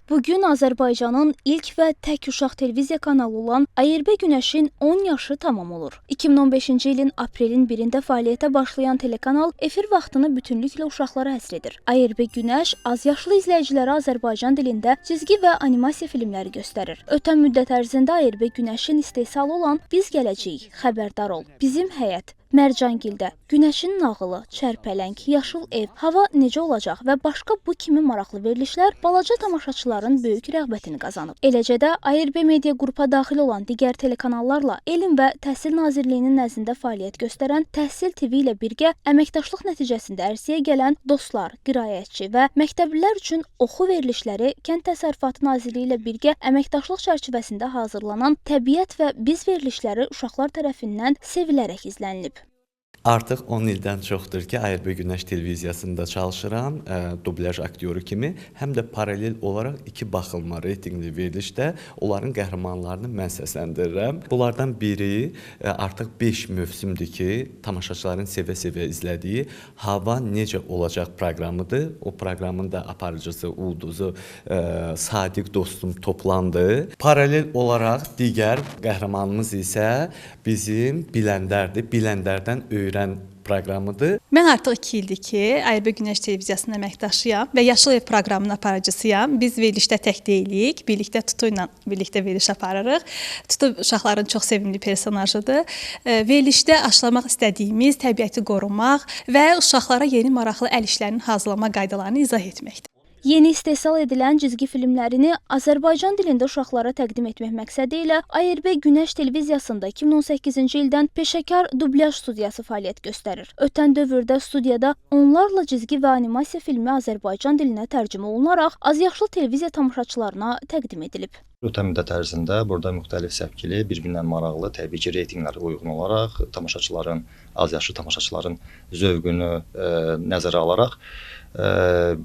Bugün Azərbaycanın ilk və tək uşaq televiziya kanalı olan ARB Günəşin 10 yaşı tamam olur. 2015-ci ilin aprelin 1-də fəaliyyətə başlayan telekanal efir vaxtını bütünlüklə uşaqlara həsr edir. ARB Günəş azyaşlı izləyicilərə Azərbaycan dilində cizgi və animasiya filmləri göstərir. Ötən müddət ərzində ARB Günəşin istehsalı olan Biz Gələcəyik, Xəbərdar ol, Bizim Həyət, Mərcangildə, Günəşin nağılı, Çərpələng, Yaşıl ev, Hava necə olacaq və başqa bu kimi maraqlı verilişlər balaca tamaşaçıların böyük rəğbətini qazanıb. Eləcə də ARB Media qrupa daxil olan digər telekanallarla Elm və Təhsil Nazirliyinin nəzdində fəaliyyət göstərən Təhsil TV ilə birgə əməkdaşlıq nəticəsində ərsəyə gələn Dostlar, Qiraətçi və məktəblilər üçün oxu verilişləri Kənd Təsərrüfatı Nazirliyi ilə birgə əməkdaşlıq çərçivəsində hazırlanan Təbiət və Biz verilişləri uşaqlar tərəfindən sevilərək izlənilib. Artıq 10 ildən çoxdur ki, ARB Günəş televiziyasında çalışıram, dublyaj aktyoru kimi, həm də paralel olaraq iki baxılma reytinqli verilişdə onların qəhrəmanlarını mən səsləndirirəm. Bunlardan biri artıq 5 mövsümdür ki, tamaşaçıların sevə-sevə izlədiyi Hava necə olacaq proqramıdır. O proqramın da aparıcısı, ulduzu Sadiq dostum toplandı. Paralel olaraq digər qəhrəmanımız isə bizim Biləndərdir. Biləndərdən öyrən proqramıdır. Mən artıq 2 ildir ki, ARB Günəş televiziyasının əməkdaşıyam və Yaşıl ev proqramının aparıcısıyam. Biz verilişdə tək deyilik, birlikdə Tutu ilə birlikdə veriliş aparırıq. Tutu uşaqların çox sevimli personajıdır. Verilişdə aşılamaq istədiyimiz təbiəti qorumaq və uşaqlara yeni maraqlı əl işlərinin hazırlama qaydalarını izah etməkdir. Yeni istehsal edilən cizgi filmlərini Azərbaycan dilində uşaqlara təqdim etmək məqsədi ilə ARB Günəş televiziyasında 2018-ci ildən peşəkar dublyaj studiyası fəaliyyət göstərir. Ötən dövrdə studiyada onlarla cizgi və animasiya filmi Azərbaycan dilinə tərcümə olunaraq azyaşlı televiziya tamaşaçılarına təqdim edilib. Ötən müddət ərzində burada müxtəlif səpkili, bir-birinə maraqlı, təbii ki, reytinqlərə uyğun olaraq tamaşaçıların, azyaşlı tamaşaçıların zövqünü nəzərə alaraq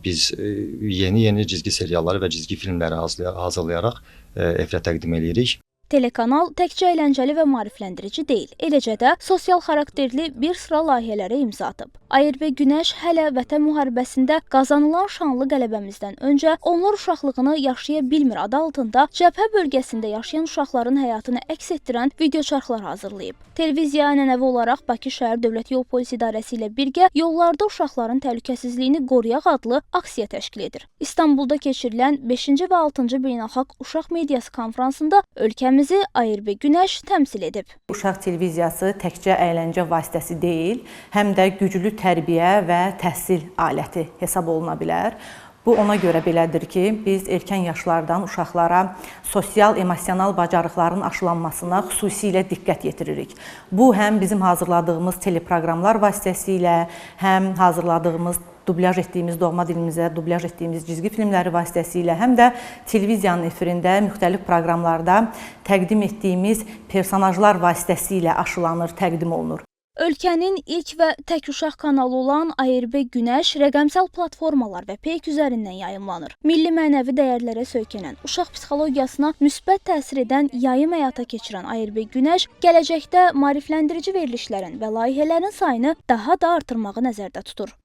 biz yeni cizgi serialları və cizgi filmləri hazırlayaraq efirə təqdim edirik. Telekanal təkcə əyləncəli və maarifləndirici deyil, eləcə də sosial xarakterli bir sıra layihələrə imza atıb. ARB Günəş hələ Vətən müharibəsində qazanılan şanlı qələbəmizdən öncə onlar uşaqlığını yaşaya bilmir adı altında cəbhə bölgəsində yaşayan uşaqların həyatını əks etdirən videoçarxlar hazırlayıb. Televiziya ənənəvi olaraq Bakı şəhər Dövlət Yol Polisi İdarəsi ilə birgə yollarda uşaqların təhlükəsizliyini qoruyaq adlı aksiya təşkil edir. İstanbulda keçirilən 5-ci və 6-cı beynəlxalq uşaq mediası konfransında ölkəmizi ARB Günəş təmsil edib. Uşaq televiziyası təkcə əyləncə vasitəsi deyil, həm də güclü tərbiyə və təhsil aləti hesab oluna bilər. Bu ona görə belədir ki, biz erkən yaşlardan uşaqlara sosial, emosional bacarıqların aşılanmasına xüsusilə diqqət yetiririk. Bu, həm bizim hazırladığımız teleproqramlar vasitəsilə, həm hazırladığımız dublyaj etdiyimiz doğma dilimizə, dublyaj etdiyimiz cizgi filmləri vasitəsilə, həm də televiziyanın efirində müxtəlif proqramlarda təqdim etdiyimiz personajlar vasitəsilə aşılanır, təqdim olunur. Ölkənin ilk və tək uşaq kanalı olan ARB Günəş rəqəmsal platformalar və peyk üzərindən yayımlanır. Milli mənəvi dəyərlərə söykənən, uşaq psixologiyasına müsbət təsir edən yayım həyata keçirən ARB Günəş gələcəkdə maarifləndirici verilişlərin və layihələrin sayını daha da artırmağı nəzərdə tutur.